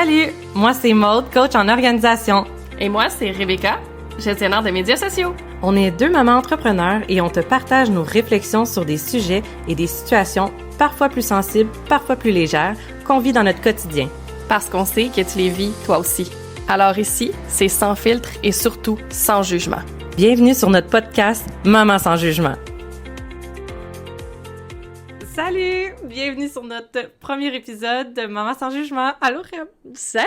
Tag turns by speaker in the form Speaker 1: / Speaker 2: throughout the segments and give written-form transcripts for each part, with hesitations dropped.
Speaker 1: Salut! Moi, c'est Maude, coach en organisation.
Speaker 2: Et moi, c'est Rebecca, gestionnaire de médias sociaux.
Speaker 1: On est deux mamans entrepreneurs et on te partage nos réflexions sur des sujets et des situations parfois plus sensibles, parfois plus légères, qu'on vit dans notre quotidien.
Speaker 2: Parce qu'on sait que tu les vis toi aussi. Alors ici, c'est sans filtre et surtout sans jugement.
Speaker 1: Bienvenue sur notre podcast Maman sans jugement. Salut! Bienvenue sur notre premier épisode de Maman sans jugement. Allô, Reb!
Speaker 2: Salut!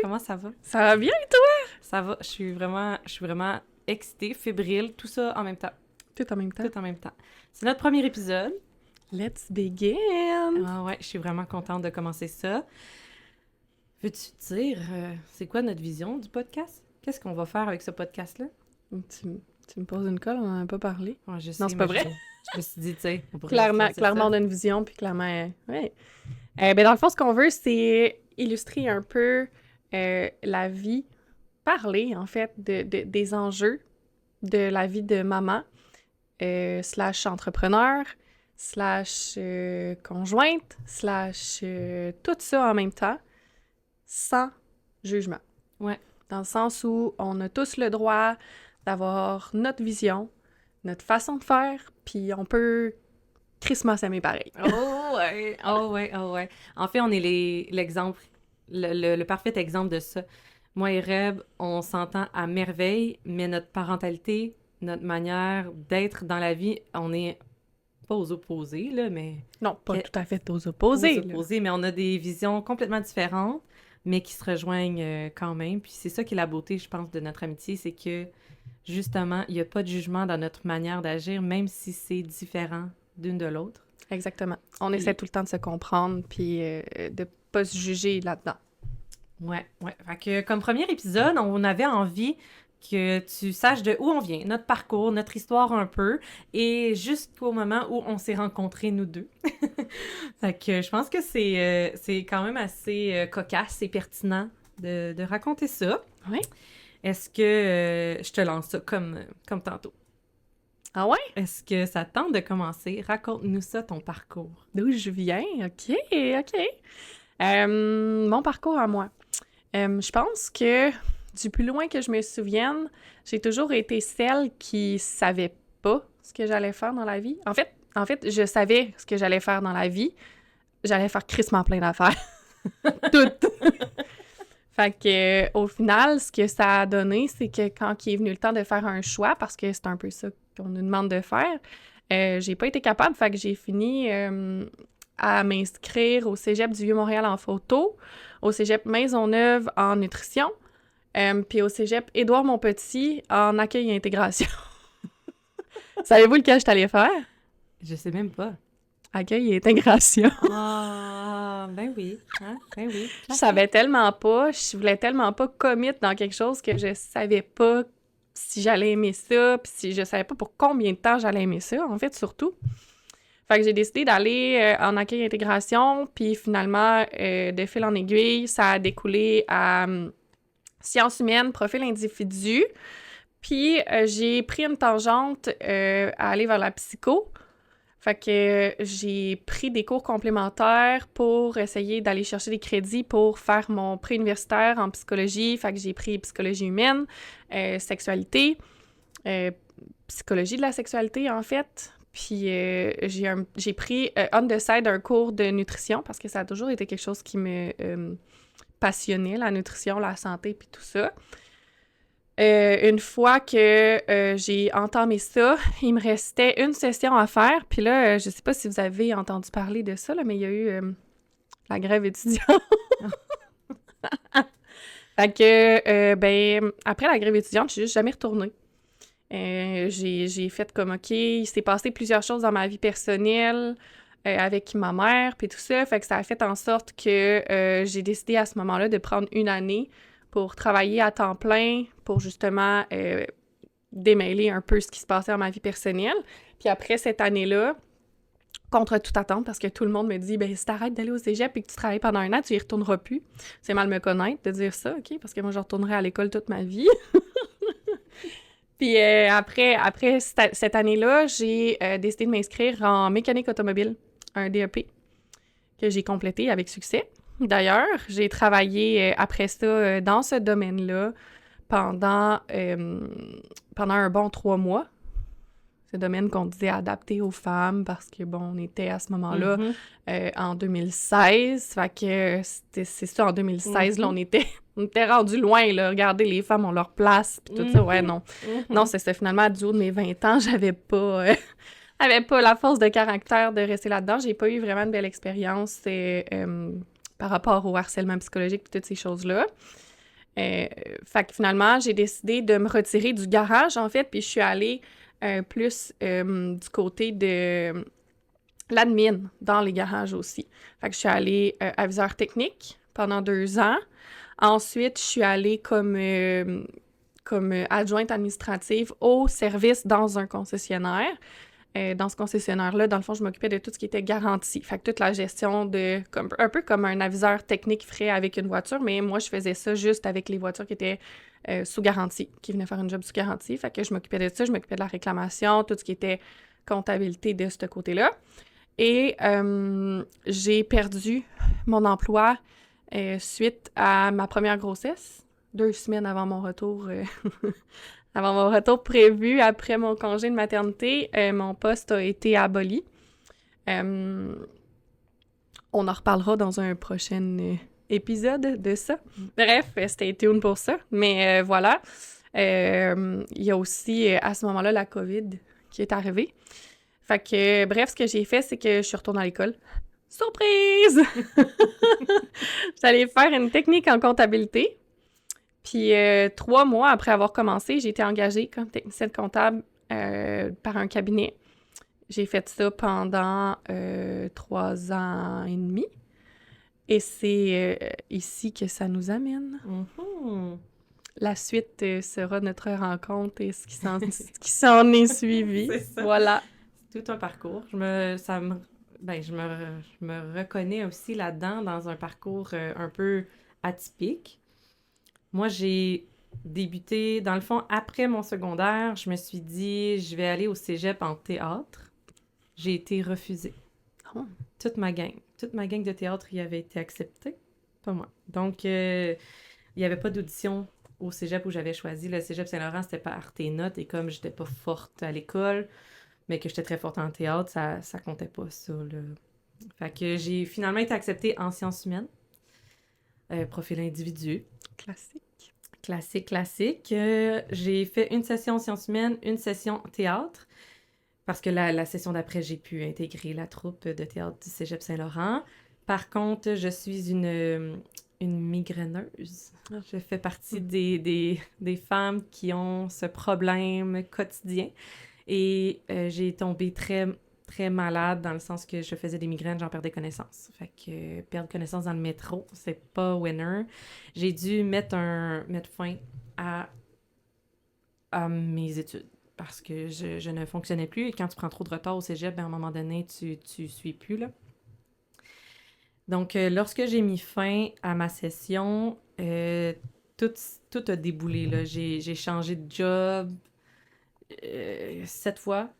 Speaker 1: Comment ça va?
Speaker 2: Ça va bien et toi?
Speaker 1: Ça va, je suis vraiment excitée, fébrile, tout ça en même temps.
Speaker 2: Tout en même temps.
Speaker 1: Tout en même temps. C'est notre premier épisode.
Speaker 2: Let's begin!
Speaker 1: Ah ouais, je suis vraiment contente de commencer ça. Veux-tu dire, c'est quoi notre vision du podcast? Qu'est-ce qu'on va faire avec ce podcast-là?
Speaker 2: Tu me poses une colle, on n'en a pas parlé.
Speaker 1: Ouais, je sais,
Speaker 2: non, c'est pas vrai?
Speaker 1: Je me suis dit, tu sais...
Speaker 2: Clairement, on a une vision, puis clairement... ouais. Dans le fond, ce qu'on veut, c'est illustrer un peu la vie, parler, en fait, des enjeux de la vie de maman, / entrepreneur, / conjointe, / tout ça en même temps, sans jugement.
Speaker 1: Ouais.
Speaker 2: Dans le sens où on a tous le droit d'avoir notre vision, notre façon de faire, puis on peut crissement s'aimer pareil.
Speaker 1: Oh ouais! En fait, on est l'exemple, le parfait exemple de ça. Moi et Reb, on s'entend à merveille, mais notre parentalité, notre manière d'être dans la vie, on est pas aux opposés, là, mais...
Speaker 2: Non, pas tout à fait aux opposés.
Speaker 1: Mais on a des visions complètement différentes, mais qui se rejoignent quand même. Puis c'est ça qui est la beauté, je pense, de notre amitié, c'est que, justement, il n'y a pas de jugement dans notre manière d'agir, même si c'est différent d'une de l'autre.
Speaker 2: Exactement. On essaie tout le temps de se comprendre, puis de pas se juger là-dedans.
Speaker 1: Ouais. Fait que, comme premier épisode, on avait envie que tu saches de où on vient, notre parcours, notre histoire un peu, et jusqu'au moment où on s'est rencontrés, nous deux. Fait que je pense que c'est quand même assez cocasse et pertinent de raconter ça.
Speaker 2: Oui.
Speaker 1: Est-ce que je te lance ça comme tantôt?
Speaker 2: Ah ouais?
Speaker 1: Est-ce que ça tente de commencer? Raconte-nous ça, ton parcours.
Speaker 2: D'où je viens? OK. Mon parcours à moi. Je pense que du plus loin que je me souvienne, j'ai toujours été celle qui savait pas ce que j'allais faire dans la vie. En fait, je savais ce que j'allais faire dans la vie. J'allais faire crissement plein d'affaires. Toutes! Fait que, au final, ce que ça a donné, c'est que quand il est venu le temps de faire un choix, parce que c'est un peu ça qu'on nous demande de faire, j'ai pas été capable, fait que j'ai fini à m'inscrire au Cégep du Vieux-Montréal en photo, au Cégep Maisonneuve en nutrition, puis au Cégep Édouard-Montpetit en accueil et intégration. Savez-vous lequel je t'allais faire?
Speaker 1: Je sais même pas.
Speaker 2: Accueil et intégration.
Speaker 1: Ah, ben oui.
Speaker 2: Je savais tellement pas, je voulais tellement pas commit dans quelque chose que je savais pas si j'allais aimer ça, puis si je savais pas pour combien de temps j'allais aimer ça, en fait, surtout. Fait que j'ai décidé d'aller en accueil et intégration, puis finalement, de fil en aiguille, ça a découlé à sciences humaines, profil individu, puis j'ai pris une tangente à aller vers la psycho. Fait que j'ai pris des cours complémentaires pour essayer d'aller chercher des crédits pour faire mon préuniversitaire en psychologie. Fait que j'ai pris psychologie humaine, sexualité, psychologie de la sexualité, en fait. Puis j'ai pris on the side un cours de nutrition parce que ça a toujours été quelque chose qui me passionnait, la nutrition, la santé, puis tout ça. Une fois que j'ai entamé ça, il me restait une session à faire. Puis là, je sais pas si vous avez entendu parler de ça, là, mais il y a eu la grève étudiante. Fait que, après la grève étudiante, je suis juste jamais retournée. J'ai fait comme, OK, il s'est passé plusieurs choses dans ma vie personnelle avec ma mère, puis tout ça. Fait que ça a fait en sorte que j'ai décidé à ce moment-là de prendre une année pour travailler à temps plein, pour justement démêler un peu ce qui se passait dans ma vie personnelle. Puis après cette année-là, contre toute attente, parce que tout le monde me dit, si t'arrêtes d'aller au cégep et que tu travailles pendant un an, tu y retourneras plus. C'est mal me connaître de dire ça, OK? Parce que moi, je retournerai à l'école toute ma vie. Puis après cette année-là, j'ai décidé de m'inscrire en mécanique automobile, un DEP, que j'ai complété avec succès. D'ailleurs, j'ai travaillé après ça dans ce domaine-là pendant, pendant un bon 3 mois. Ce domaine qu'on disait adapté aux femmes parce que, bon, on était à ce moment-là en 2016. Fait que c'est ça, en 2016, là, on était rendus loin, là. Regardez, les femmes ont leur place, puis tout ça. Ouais, non. Non, c'est ça. Finalement, du haut de mes 20 ans, j'avais pas la force de caractère de rester là-dedans. J'ai pas eu vraiment une belle expérience par rapport au harcèlement psychologique et toutes ces choses-là. Fait que finalement, j'ai décidé de me retirer du garage, en fait, puis je suis allée plus du côté de l'admin dans les garages aussi. Fait que je suis allée aviseur technique pendant 2 ans. Ensuite, je suis allée comme adjointe administrative au service dans un concessionnaire. Dans ce concessionnaire-là, dans le fond, je m'occupais de tout ce qui était garantie. Fait que toute la gestion un peu comme un aviseur technique ferait avec une voiture, mais moi, je faisais ça juste avec les voitures qui étaient sous garantie, qui venaient faire un job sous garantie. Fait que je m'occupais de ça, je m'occupais de la réclamation, tout ce qui était comptabilité de ce côté-là. Et j'ai perdu mon emploi suite à ma première grossesse, 2 semaines avant mon retour avant mon retour prévu après mon congé de maternité, mon poste a été aboli. On en reparlera dans un prochain épisode de ça. Bref, stay tuned pour ça. Mais voilà. Il y a aussi, à ce moment-là, la COVID qui est arrivée. Fait que, bref, ce que j'ai fait, c'est que je suis retournée à l'école. Surprise! J'allais faire une technique en comptabilité. Puis 3 mois après avoir commencé, j'ai été engagée comme technicienne comptable par un cabinet. J'ai fait ça pendant 3 ans et demi. Et c'est ici que ça nous amène.
Speaker 1: Mm-hmm.
Speaker 2: La suite sera notre rencontre et ce qui s'en est suivi.
Speaker 1: C'est ça.
Speaker 2: Voilà.
Speaker 1: C'est tout un parcours. Je me reconnais aussi là-dedans dans un parcours un peu atypique. Moi, j'ai débuté, dans le fond, après mon secondaire, je me suis dit, je vais aller au cégep en théâtre. J'ai été refusée.
Speaker 2: Oh.
Speaker 1: Toute ma gang de théâtre y avait été acceptée, pas moi. Donc, il n'y avait pas d'audition au cégep où j'avais choisi. Le cégep Saint-Laurent, c'était par tes notes, et comme j'étais pas forte à l'école, mais que j'étais très forte en théâtre, ça comptait pas, ça, là. Fait que j'ai finalement été acceptée en sciences humaines. Profil individu. Classique. J'ai fait une session sciences humaines, une session théâtre, parce que la session d'après, j'ai pu intégrer la troupe de théâtre du Cégep Saint-Laurent. Par contre, je suis une migraineuse. Je fais partie des femmes qui ont ce problème quotidien. Et j'ai tombé très, très malade dans le sens que je faisais des migraines, j'en perdais connaissance. Fait que perdre connaissance dans le métro, c'est pas winner. J'ai dû mettre fin à mes études parce que je ne fonctionnais plus. Et quand tu prends trop de retard au cégep, à un moment donné, tu suis plus, là. Donc, lorsque j'ai mis fin à ma session, tout a déboulé, là. J'ai changé de job 7 fois.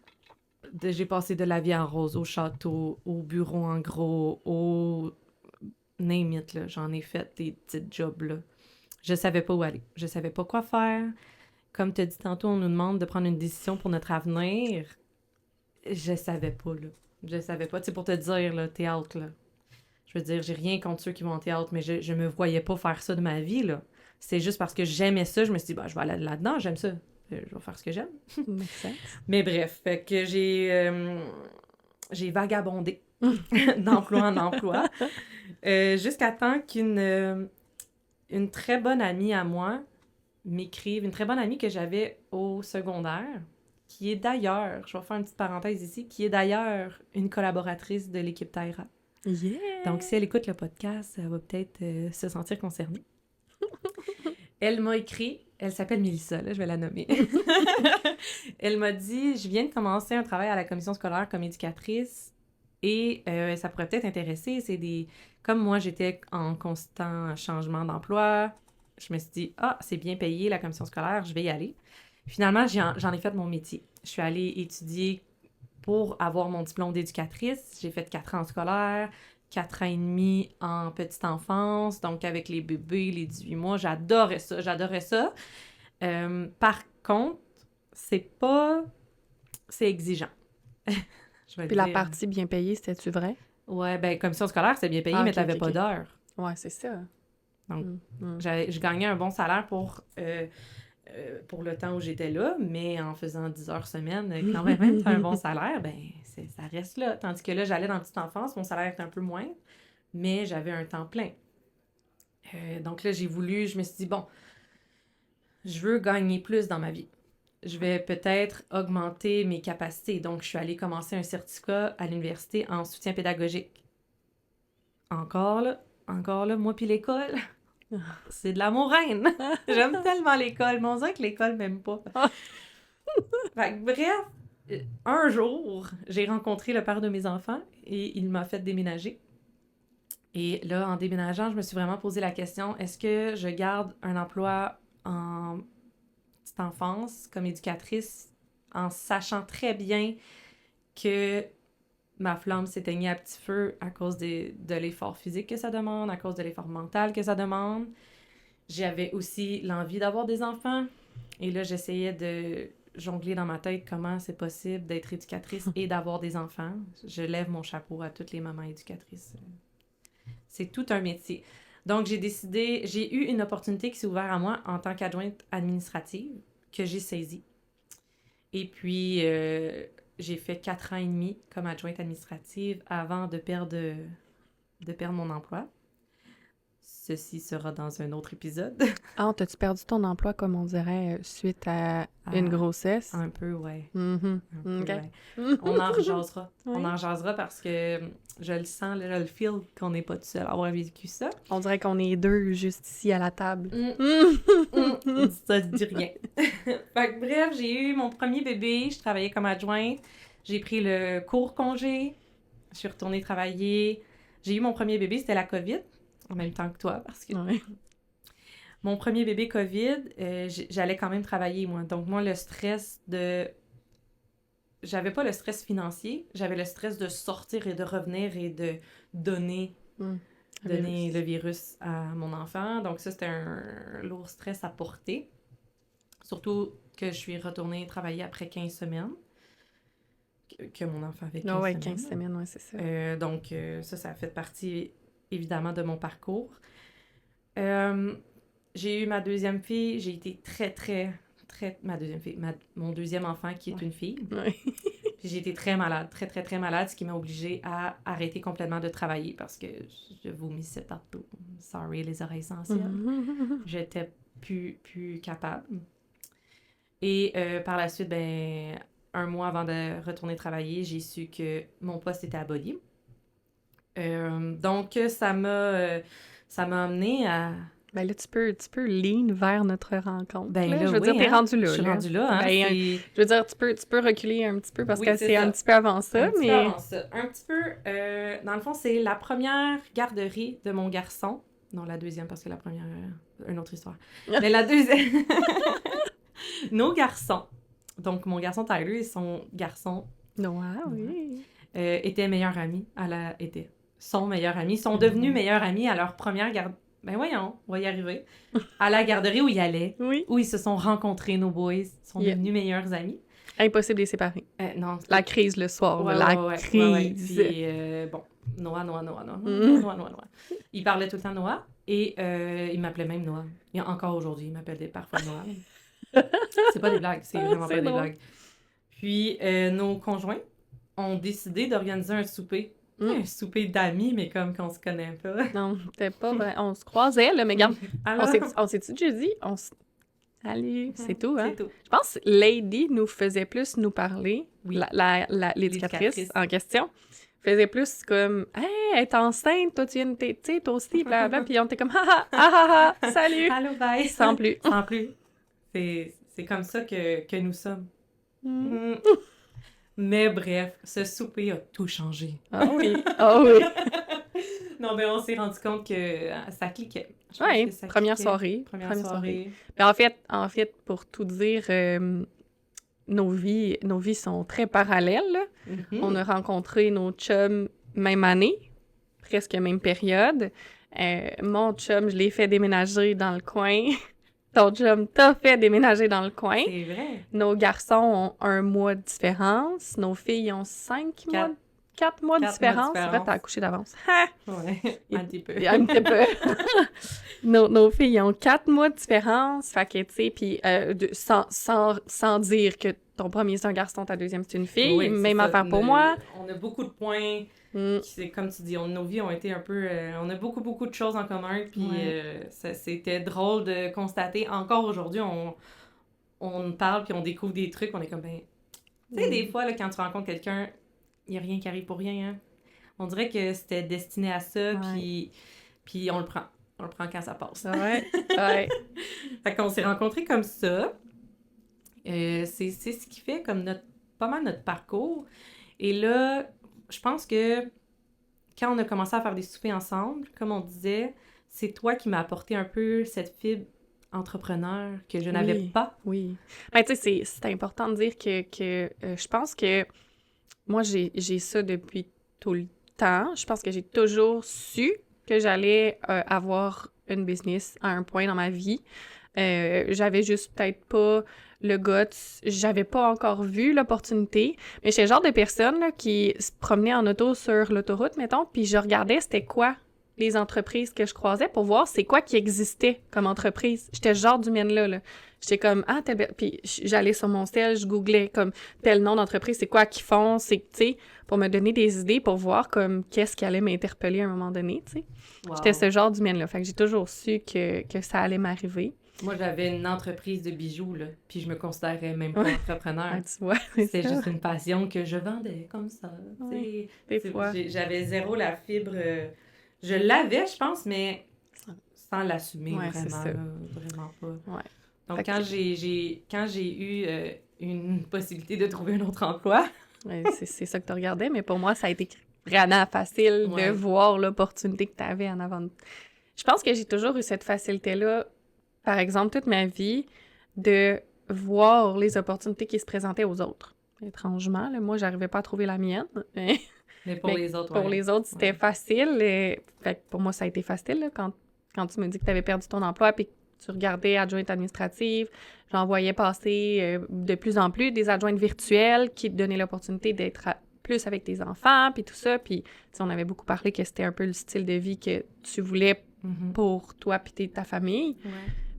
Speaker 1: J'ai passé de la vie en rose au château, au bureau en gros, au name it, là. J'en ai fait des petits jobs, là. Je savais pas où aller. Je savais pas quoi faire. Comme tu as dit tantôt, on nous demande de prendre une décision pour notre avenir. Je savais pas, là. Je savais pas. Tu sais, pour te dire, là, théâtre, là. Je veux dire, j'ai rien contre ceux qui vont en théâtre, mais je me voyais pas faire ça de ma vie, là. C'est juste parce que j'aimais ça, je me suis dit, bah, je vais aller là-dedans, j'aime ça. Je vais faire ce que j'aime. Mais bref, fait que j'ai vagabondé d'emploi en emploi jusqu'à temps qu'une très bonne amie à moi m'écrive, une très bonne amie que j'avais au secondaire, qui est d'ailleurs, je vais faire une petite parenthèse ici, qui est d'ailleurs une collaboratrice de l'équipe Taïra.
Speaker 2: Yeah!
Speaker 1: Donc, si elle écoute le podcast, elle va peut-être se sentir concernée. Elle m'a écrit, elle s'appelle Mélissa, là, je vais la nommer. Elle m'a dit, je viens de commencer un travail à la commission scolaire comme éducatrice et ça pourrait peut-être intéresser. Comme moi, j'étais en constant changement d'emploi, je me suis dit, c'est bien payé la commission scolaire, je vais y aller. Finalement, j'en ai fait mon métier. Je suis allée étudier pour avoir mon diplôme d'éducatrice. J'ai fait 4 ans scolaires, 4 ans et demi en petite enfance, donc avec les bébés, les 18 mois. J'adorais ça. Par contre, c'est exigeant. Je vais
Speaker 2: Puis
Speaker 1: le
Speaker 2: la
Speaker 1: dire.
Speaker 2: partie bien payée, c'était-tu vrai?
Speaker 1: Ouais, ben commission scolaire, c'est bien payé,
Speaker 2: Ah,
Speaker 1: mais
Speaker 2: ok,
Speaker 1: t'avais
Speaker 2: ok,
Speaker 1: pas
Speaker 2: ok.
Speaker 1: d'heures.
Speaker 2: Ouais, c'est ça.
Speaker 1: Donc,
Speaker 2: Mm.
Speaker 1: je gagnais un bon salaire pour le temps où j'étais là, mais en faisant 10 heures semaine, quand même, t'as un bon salaire, ben ça reste là. Tandis que là, j'allais dans la petite enfance, mon salaire était un peu moins, mais j'avais un temps plein. Donc là, je me suis dit, bon, je veux gagner plus dans ma vie. Je vais peut-être augmenter mes capacités. Donc, je suis allée commencer un certificat à l'université en soutien pédagogique. Encore là, moi puis l'école, c'est de l'amour reine. J'aime tellement l'école, mais on dirait que l'école m'aime pas. Fait que, bref, un jour, j'ai rencontré le père de mes enfants et il m'a fait déménager. Et là, en déménageant, je me suis vraiment posé la question, est-ce que je garde un emploi en petite enfance comme éducatrice en sachant très bien que ma flamme s'éteignait à petit feu à cause de l'effort physique que ça demande, à cause de l'effort mental que ça demande. J'avais aussi l'envie d'avoir des enfants. Et là, j'essayais de jongler dans ma tête comment c'est possible d'être éducatrice et d'avoir des enfants. Je lève mon chapeau à toutes les mamans éducatrices. C'est tout un métier. Donc, j'ai eu une opportunité qui s'est ouverte à moi en tant qu'adjointe administrative que j'ai saisie. Et puis, j'ai fait 4 ans et demi comme adjointe administrative avant de perdre mon emploi. Ceci sera dans un autre épisode.
Speaker 2: Ah, t'as-tu perdu ton emploi, comme on dirait, suite à une grossesse?
Speaker 1: Un peu, ouais.
Speaker 2: Mm-hmm.
Speaker 1: Un peu,
Speaker 2: OK.
Speaker 1: ouais. On en rejasera.
Speaker 2: Oui.
Speaker 1: On en rejasera parce que je le sens, je le feel qu'on n'est pas tout seul à avoir vécu ça.
Speaker 2: On dirait qu'on est deux juste ici à la table.
Speaker 1: Ça te dit rien. Fait que, bref, j'ai eu mon premier bébé, je travaillais comme adjointe, j'ai pris le court congé, je suis retournée travailler. J'ai eu mon premier bébé, c'était la COVID, en même temps que toi, parce que
Speaker 2: Ouais.
Speaker 1: mon premier bébé COVID, j'allais quand même travailler, moi. Donc, moi, le stress de... J'avais pas le stress financier, j'avais le stress de sortir et de revenir et de donner le virus à mon enfant. Donc ça, c'était un lourd stress à porter. Surtout que je suis retournée travailler après 15 semaines. Que mon enfant avait 15
Speaker 2: ouais,
Speaker 1: semaines.
Speaker 2: 15 semaines, ouais, c'est ça.
Speaker 1: Donc ça a fait partie, évidemment, de mon parcours. J'ai eu ma deuxième fille. J'ai été très... Ma deuxième fille. Mon deuxième enfant, qui est une fille.
Speaker 2: Ouais.
Speaker 1: Puis j'ai été très malade, très malade, ce qui m'a obligée à arrêter complètement de travailler parce que je vomissais partout. Sorry, les oreilles sensibles. J'étais plus capable. Et par la suite, ben, un mois avant de retourner travailler, j'ai su que mon poste était aboli. Donc, ça m'a amené à...
Speaker 2: Ben là, tu peux lean vers notre rencontre.
Speaker 1: Ben
Speaker 2: là,
Speaker 1: là,
Speaker 2: je veux dire, t'es rendu là.
Speaker 1: Je suis rendue là, hein.
Speaker 2: Ben, je veux dire, tu peux reculer un petit peu parce que c'est un petit peu avant ça, mais...
Speaker 1: Un petit peu, dans le fond, c'est la première garderie de mon garçon. Non, la deuxième, parce que la première, une autre histoire. Mais la deuxième... Nos garçons. Donc, mon garçon Tyler et son garçon...
Speaker 2: Noah, oui.
Speaker 1: Étaient meilleurs amis. Sont meilleurs amis. Ils sont devenus meilleurs amis à leur première garderie. Ben voyons, on va y arriver. À la garderie où ils allaient.
Speaker 2: Oui.
Speaker 1: Où ils se sont rencontrés, nos boys. Ils sont devenus meilleurs amis.
Speaker 2: Impossible de les séparer.
Speaker 1: Non.
Speaker 2: La crise le soir, crise.
Speaker 1: Ouais. Puis, bon, Noah. Il parlait tout le temps Noah et il m'appelait même Noah. Et encore aujourd'hui, il m'appelle parfois Noah. C'est pas des blagues, c'est vraiment pas des blagues. Puis, nos conjoints ont décidé d'organiser un souper. Un souper d'amis, mais comme qu'on se connaît pas.
Speaker 2: Non, c'était pas vrai. On se croisait, là, mais regarde,
Speaker 1: Alors...
Speaker 2: on s'est-tu déjà dit? Salut, c'est tout, hein?
Speaker 1: C'est tout.
Speaker 2: Je pense que Lady nous faisait plus nous parler,
Speaker 1: oui.
Speaker 2: l'éducatrice en question, faisait plus comme « Hey, elle est enceinte, toi, tu viens de téter, toi aussi, blablabla. » Puis on était comme « Ah ah, salut! »
Speaker 1: Allô, bye!
Speaker 2: Sans plus.
Speaker 1: Sans plus. C'est comme ça que nous sommes. Mais bref, ce souper a tout changé.
Speaker 2: Ah oui, oui.
Speaker 1: Non, mais on s'est rendu compte que ça cliquait.
Speaker 2: Oui, première soirée. Ben, en fait, pour tout dire, nos vies sont très parallèles. Mm-hmm. On a rencontré nos chums même année, presque même période. Mon chum, je l'ai fait déménager dans le coin. Ton chum t'a fait déménager dans le coin.
Speaker 1: C'est vrai.
Speaker 2: Nos garçons ont 1 mois de différence. Nos filles ont 5 mois... 4 mois de différence. C'est vrai, t'as accouché d'avance. Ha!
Speaker 1: Ouais, un petit peu.
Speaker 2: Un petit peu. Nos filles ont 4 mois de différence. Fait que, tu sais, puis sans dire que ton premier, c'est un garçon, ta deuxième, c'est une fille.
Speaker 1: Oui,
Speaker 2: même
Speaker 1: ça.
Speaker 2: affaire pour moi.
Speaker 1: On a beaucoup de points. C'est comme tu dis, nos vies ont été un peu... on a beaucoup de choses en commun. Puis c'était drôle de constater. Encore aujourd'hui, on parle puis on découvre des trucs. On est comme, ben... Tu sais, des fois, là, quand tu rencontres quelqu'un, il n'y a rien qui arrive pour rien, hein. On dirait que c'était destiné à ça, puis on le prend. On le prend quand ça passe.
Speaker 2: Ouais.
Speaker 1: Fait qu'on s'est rencontrés comme ça. C'est ce qui fait comme pas mal notre parcours. Et là, je pense que quand on a commencé à faire des soupers ensemble, comme on disait, c'est toi qui m'as apporté un peu cette fibre entrepreneur que je n'avais pas.
Speaker 2: Oui. Ben, tu sais, c'est important de dire que je pense que moi, j'ai ça depuis tout le temps. Je pense que j'ai toujours su que j'allais avoir une business à un point dans ma vie. J'avais juste peut-être pas le guts. J'avais pas encore vu l'opportunité. Mais j'étais le genre de personne là, qui se promenait en auto sur l'autoroute, mettons, puis je regardais c'était quoi les entreprises que je croisais pour voir c'est quoi qui existait comme entreprise. J'étais ce genre d'humaine-là, là. J'étais comme, puis j'allais sur mon sel, je googlais comme tel nom d'entreprise, c'est quoi qu'ils font, c'est, tu sais, pour me donner des idées, pour voir comme qu'est-ce qui allait m'interpeller à un moment donné, tu sais. Wow. J'étais ce genre d'humaine-là, fait que j'ai toujours su que ça allait m'arriver.
Speaker 1: Moi, j'avais une entreprise de bijoux, là, puis je me considérais même pas entrepreneur.
Speaker 2: Ah, tu vois,
Speaker 1: c'était juste une passion que je vendais comme ça, tu sais.
Speaker 2: Des fois.
Speaker 1: J'avais zéro la fibre... je l'avais, je pense, mais sans l'assumer vraiment, là, vraiment pas.
Speaker 2: Ouais.
Speaker 1: Donc, quand j'ai eu une possibilité de trouver un autre emploi...
Speaker 2: c'est ça que tu regardais, mais pour moi, ça a été vraiment facile de voir l'opportunité que tu avais en avant. Je pense que j'ai toujours eu cette facilité-là, par exemple, toute ma vie, de voir les opportunités qui se présentaient aux autres. Étrangement, là, moi, j'arrivais pas à trouver la mienne, mais
Speaker 1: pour les autres,
Speaker 2: pour les autres, c'était facile. Fait que pour moi, ça a été facile, là, quand tu me dis que tu avais perdu ton emploi puis que tu regardais adjointe administrative, j'en voyais passer de plus en plus des adjointes virtuelles qui te donnaient l'opportunité d'être plus avec tes enfants, puis tout ça. Puis, on avait beaucoup parlé que c'était un peu le style de vie que tu voulais pour toi puis ta famille.
Speaker 1: Ouais.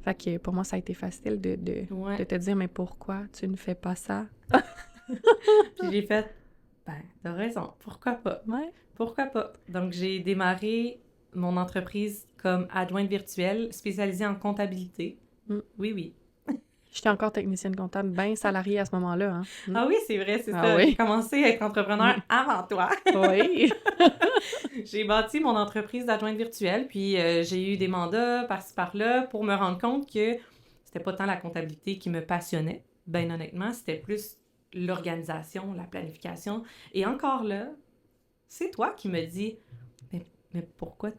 Speaker 2: Fait que pour moi, ça a été facile de te dire, mais pourquoi tu ne fais pas ça?
Speaker 1: Puis j'ai fait, ben, t'as raison, pourquoi pas?
Speaker 2: Ouais.
Speaker 1: Pourquoi pas? Donc, j'ai démarré mon entreprise comme adjointe virtuelle spécialisée en comptabilité. Oui.
Speaker 2: J'étais encore technicienne comptable, bien salariée à ce moment-là. Hein?
Speaker 1: Ah oui, c'est vrai, c'est ça.
Speaker 2: Oui.
Speaker 1: J'ai commencé à être entrepreneur avant toi.
Speaker 2: Oui.
Speaker 1: J'ai bâti mon entreprise d'adjointe virtuelle, puis j'ai eu des mandats par-ci par-là pour me rendre compte que c'était pas tant la comptabilité qui me passionnait. Ben honnêtement, c'était plus l'organisation, la planification. Et encore là, c'est toi qui me dis, mais pourquoi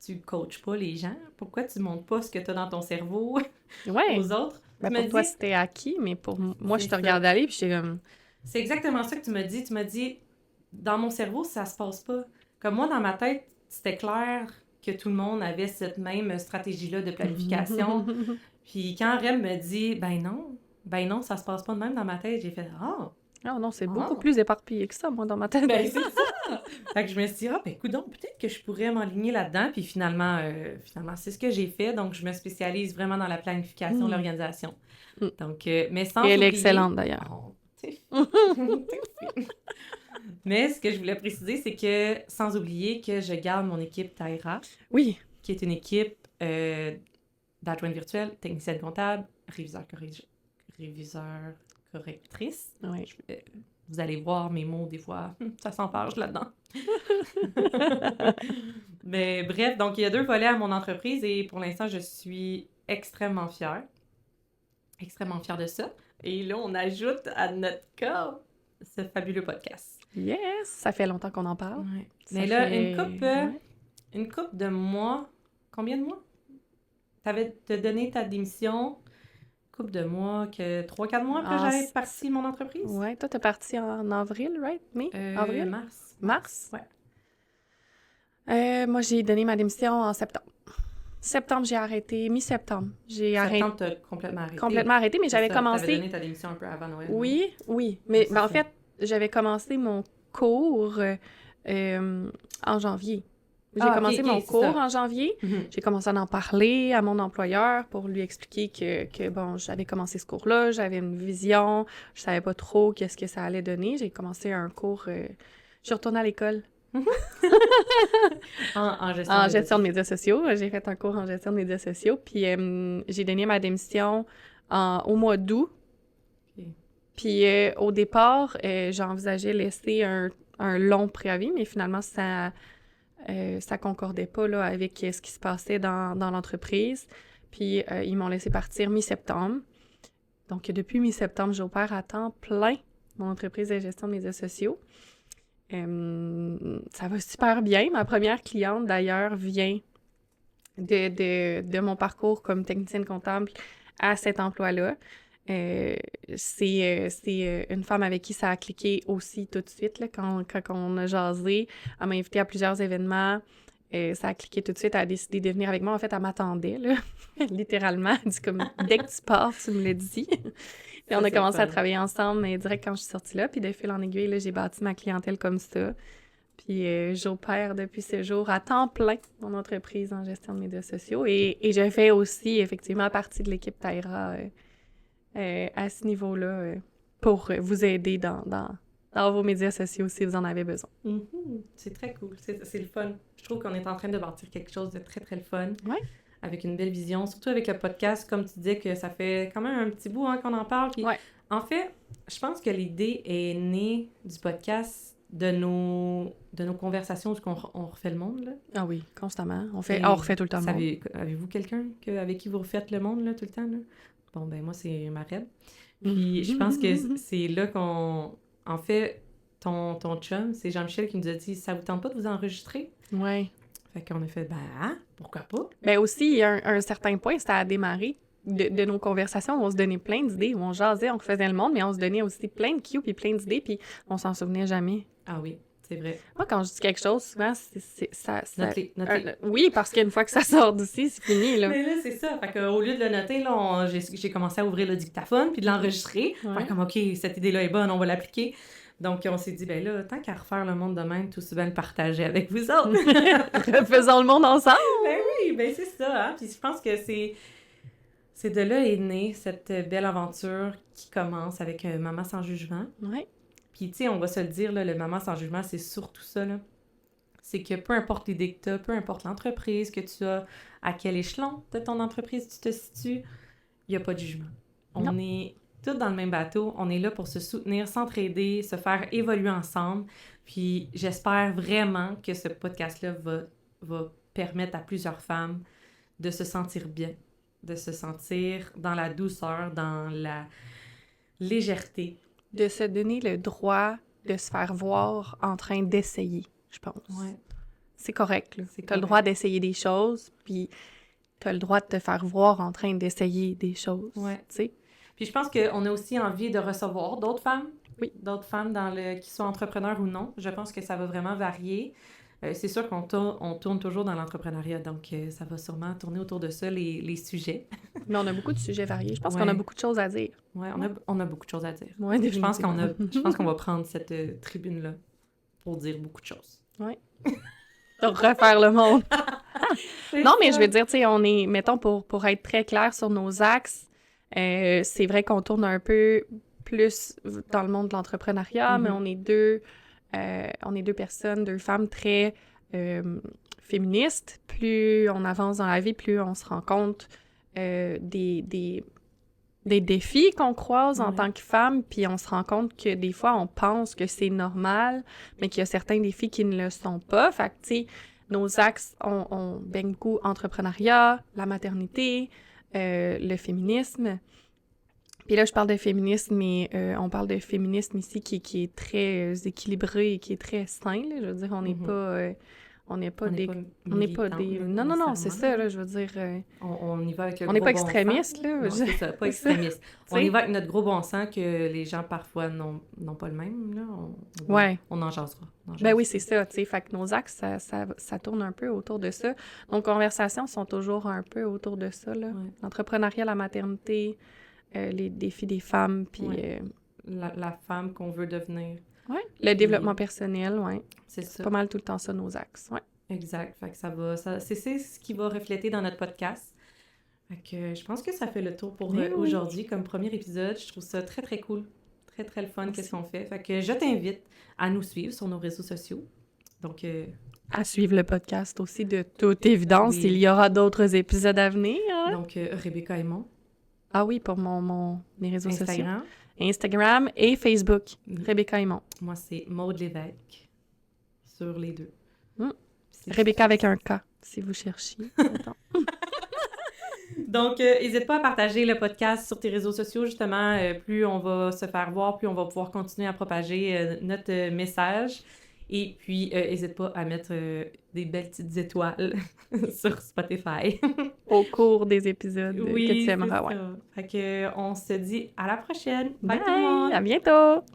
Speaker 1: tu coaches pas les gens? Pourquoi tu montres pas ce que tu as dans ton cerveau aux autres?
Speaker 2: Ben pour toi, c'était acquis, mais pour moi, je te regarde aller, puis j'étais comme...
Speaker 1: C'est exactement ça que tu m'as dit. Tu m'as dit, dans mon cerveau, ça se passe pas. Comme moi, dans ma tête, c'était clair que tout le monde avait cette même stratégie-là de planification. Puis quand Rem me dit, ben non, ça se passe pas de même dans ma tête, j'ai fait,
Speaker 2: Ah non, c'est beaucoup plus éparpillé que ça, moi, dans ma tête.
Speaker 1: Ben, c'est ça! Fait que je me suis dit, coudonc, peut-être que je pourrais m'enligner là-dedans. Puis finalement, c'est ce que j'ai fait. Donc, je me spécialise vraiment dans la planification, l'organisation. Donc, mais sans oublier...
Speaker 2: elle est excellente, d'ailleurs.
Speaker 1: Mais ce que je voulais préciser, c'est que, sans oublier que je garde mon équipe Taïra.
Speaker 2: Oui.
Speaker 1: Qui est une équipe d'adjointe virtuelle, technicienne comptable, réviseur correctrice.
Speaker 2: Oui.
Speaker 1: Vous allez voir mes mots, des fois, ça s'emparge là-dedans. Mais bref, donc il y a 2 volets à mon entreprise et pour l'instant, je suis extrêmement fière. Extrêmement fière de ça. Et là, on ajoute à notre cas ce fabuleux podcast.
Speaker 2: Yes! Ça fait longtemps qu'on en parle.
Speaker 1: Ouais. Mais là, une couple de mois... Combien de mois? T'as donné ta démission... couple de mois, 3-4 mois que j'avais parti mon entreprise.
Speaker 2: Ouais, toi, t'es parti en avril, right? Mai? Avril?
Speaker 1: Mars.
Speaker 2: Mars?
Speaker 1: Ouais.
Speaker 2: Moi, j'ai donné ma démission en septembre. Septembre, j'ai arrêté. Mi-septembre, j'ai arrêté.
Speaker 1: Septembre, t'as complètement arrêté.
Speaker 2: Complètement arrêté, mais j'avais commencé...
Speaker 1: T'avais donné ta démission un peu avant Noël.
Speaker 2: Oui, oui. Mais
Speaker 1: c'est
Speaker 2: en
Speaker 1: ça.
Speaker 2: fait, j'avais commencé mon cours en janvier. J'ai commencé mon cours en janvier.
Speaker 1: Mm-hmm.
Speaker 2: J'ai commencé à en parler à mon employeur pour lui expliquer que bon, j'avais commencé ce cours-là, j'avais une vision, je savais pas trop qu'est-ce que ça allait donner. J'ai commencé un cours... je suis retournée à l'école.
Speaker 1: en
Speaker 2: gestion de médias sociaux. J'ai fait un cours en gestion de médias sociaux, puis j'ai donné ma démission au mois d'août.
Speaker 1: Okay.
Speaker 2: Puis au départ, j'envisageais laisser un long préavis, mais finalement, ça concordait pas là, avec ce qui se passait dans l'entreprise. Puis ils m'ont laissé partir mi-septembre. Donc depuis mi-septembre, j'opère à temps plein mon entreprise de gestion de médias sociaux. Ça va super bien. Ma première cliente, d'ailleurs, vient de mon parcours comme technicienne comptable à cet emploi-là. C'est une femme avec qui ça a cliqué aussi tout de suite, là, quand on a jasé. Elle m'a invitée à plusieurs événements. Ça a cliqué tout de suite. Elle a décidé de venir avec moi. En fait, elle m'attendait, là, littéralement. Elle dit comme, dès que tu pars, tu me le dis. Et on a commencé à travailler ensemble direct quand je suis sortie là. Puis de fil en aiguille, là, j'ai bâti ma clientèle comme ça. Puis j'opère depuis ce jour à temps plein mon entreprise en gestion de médias sociaux. Et je fais aussi effectivement partie de l'équipe Taïra à ce niveau-là pour vous aider dans vos médias sociaux si vous en avez besoin.
Speaker 1: Mm-hmm. C'est très cool. C'est le fun. Je trouve qu'on est en train de bâtir quelque chose de très, très le fun.
Speaker 2: Ouais.
Speaker 1: Avec une belle vision, surtout avec le podcast, comme tu disais que ça fait quand même un petit bout qu'on en parle. Puis,
Speaker 2: ouais.
Speaker 1: En fait, je pense que l'idée est née du podcast de nos conversations où on refait le monde. Là.
Speaker 2: Ah oui, constamment. On refait tout le temps le monde.
Speaker 1: Avez-vous quelqu'un avec qui vous refaites le monde là, tout le temps? Là? Bon, ben moi, c'est Mareb. Puis je pense que c'est là qu'on... En fait, ton chum, c'est Jean-Michel qui nous a dit « Ça vous tente pas de vous enregistrer? »
Speaker 2: Oui.
Speaker 1: Fait qu'on a fait « pourquoi pas? »
Speaker 2: Ben aussi, il y a un certain point, c'était à démarrer de nos conversations où on se donnait plein d'idées, où on jasait, on refaisait le monde, mais on se donnait aussi plein de cues puis plein d'idées, puis on s'en souvenait jamais.
Speaker 1: Ah oui, c'est vrai.
Speaker 2: Moi, quand je dis quelque chose, souvent, ça...
Speaker 1: Note-les.
Speaker 2: Oui, parce qu'une fois que ça sort d'ici, c'est fini, là.
Speaker 1: Mais là, c'est ça. Fait qu'au lieu de le noter, là, j'ai commencé à ouvrir le dictaphone puis de l'enregistrer.
Speaker 2: Ouais.
Speaker 1: Fait comme, OK, cette idée-là est bonne, on va l'appliquer. Donc, on s'est dit, ben là, tant qu'à refaire le monde de même, tout aussi bien le partager avec vous autres.
Speaker 2: Faisons le monde ensemble!
Speaker 1: Ben oui, ben c'est ça. Hein? Puis je pense que c'est de là est née cette belle aventure qui commence avec Maman sans jugement.
Speaker 2: Oui.
Speaker 1: Puis, tu sais, on va se le dire, là, le Maman sans jugement, c'est surtout ça, là. C'est que peu importe l'idée que tu as, peu importe l'entreprise que tu as, à quel échelon de ton entreprise tu te situes, il n'y a pas de jugement. On est tous dans le même bateau. On est là pour se soutenir, s'entraider, se faire évoluer ensemble. Puis j'espère vraiment que ce podcast-là va permettre à plusieurs femmes de se sentir bien, de se sentir dans la douceur, dans la légèreté.
Speaker 2: De se donner le droit de se faire voir en train d'essayer, je pense.
Speaker 1: Ouais.
Speaker 2: C'est correct, là.
Speaker 1: C'est
Speaker 2: T'as le droit d'essayer des choses, puis t'as le droit de te faire voir en train d'essayer des choses,
Speaker 1: ouais.
Speaker 2: Tu sais.
Speaker 1: Puis je pense qu'on a aussi envie de recevoir d'autres femmes.
Speaker 2: Oui.
Speaker 1: D'autres femmes qui soient entrepreneurs ou non. Je pense que ça va vraiment varier. C'est sûr qu'on tourne toujours dans l'entrepreneuriat, donc ça va sûrement tourner autour de ça, les sujets.
Speaker 2: Mais on a beaucoup de sujets variés. Je pense qu'on a beaucoup de choses à dire.
Speaker 1: Oui, on a beaucoup de choses à dire.
Speaker 2: Ouais,
Speaker 1: je pense qu'on va prendre cette tribune-là pour dire beaucoup de choses.
Speaker 2: Oui. De refaire le monde. Non, mais je veux dire, tu sais, on est, mettons, pour être très clair sur nos axes, c'est vrai qu'on tourne un peu plus dans le monde de l'entrepreneuriat, mais on est deux personnes, deux femmes très féministes. Plus on avance dans la vie, plus on se rend compte des défis qu'on croise en tant que femme, puis on se rend compte que des fois, on pense que c'est normal, mais qu'il y a certains défis qui ne le sont pas. Fait que, tu sais, nos axes, on baigne beaucoup entrepreneuriat, la maternité, le féminisme. Puis là, je parle de féminisme, mais on parle de féminisme ici qui est très équilibré et qui est très sain, là. Je veux dire, on n'est On n'est pas
Speaker 1: On n'est
Speaker 2: des...
Speaker 1: pas
Speaker 2: On n'est pas
Speaker 1: militantes,
Speaker 2: des...
Speaker 1: là,
Speaker 2: Non, c'est ça,
Speaker 1: nécessairement.
Speaker 2: là, je veux dire...
Speaker 1: On y va avec le
Speaker 2: On n'est
Speaker 1: gros
Speaker 2: pas
Speaker 1: bon
Speaker 2: extrémistes,
Speaker 1: sens.
Speaker 2: là.
Speaker 1: Non, c'est ça, pas
Speaker 2: C'est ça.
Speaker 1: extrémiste. On
Speaker 2: Tu
Speaker 1: y
Speaker 2: sais?
Speaker 1: va avec notre gros bon sens que les gens parfois n'ont pas le même, là.
Speaker 2: Ouais.
Speaker 1: On en jasera. On en
Speaker 2: Ben oui,
Speaker 1: jasera.
Speaker 2: c'est ça, tu sais. Fait que nos axes, ça tourne un peu autour de ça. Nos conversations sont toujours un peu autour de ça, là.
Speaker 1: Ouais.
Speaker 2: L'entrepreneuriat, la maternité, les défis des femmes, puis...
Speaker 1: Ouais. La femme qu'on veut devenir.
Speaker 2: ouais. Le développement personnel, ouais.
Speaker 1: C'est
Speaker 2: C'est
Speaker 1: ça.
Speaker 2: pas mal tout le temps ça, nos axes, ouais.
Speaker 1: Exact. Fait que c'est ce qui va refléter dans notre podcast. Fait que je pense que ça fait le tour pour
Speaker 2: Eh oui.
Speaker 1: aujourd'hui comme premier épisode. Je trouve ça très, très cool. Très, très le fun,
Speaker 2: Merci.
Speaker 1: qu'est-ce qu'on fait. Fait que je t'invite à nous suivre sur nos réseaux sociaux. Donc,
Speaker 2: À suivre le podcast aussi, de toute évidence.
Speaker 1: Oui.
Speaker 2: Il y aura d'autres épisodes à venir. Hein?
Speaker 1: donc Rebecca Aymon,
Speaker 2: Ah oui, pour mes réseaux sociaux.
Speaker 1: Instagram.
Speaker 2: Instagram et Facebook.
Speaker 1: Mhm.
Speaker 2: Rebecca Aymon.
Speaker 1: Moi, c'est Maude Lévesque sur les deux.
Speaker 2: Mm.
Speaker 1: C'est-
Speaker 2: Rebecca avec un K, si vous cherchiez. Attends.
Speaker 1: Donc, n'hésite pas à partager le podcast sur tes réseaux sociaux, justement. Plus on va se faire voir, plus on va pouvoir continuer à propager notre message. Et puis, n'hésite pas à mettre des belles petites étoiles sur Spotify.
Speaker 2: Au cours des épisodes que tu
Speaker 1: c'est
Speaker 2: aimeras. Ouais.
Speaker 1: ça. Fait que, on se dit à la prochaine. Bye tout le monde!
Speaker 2: Bye! À bientôt!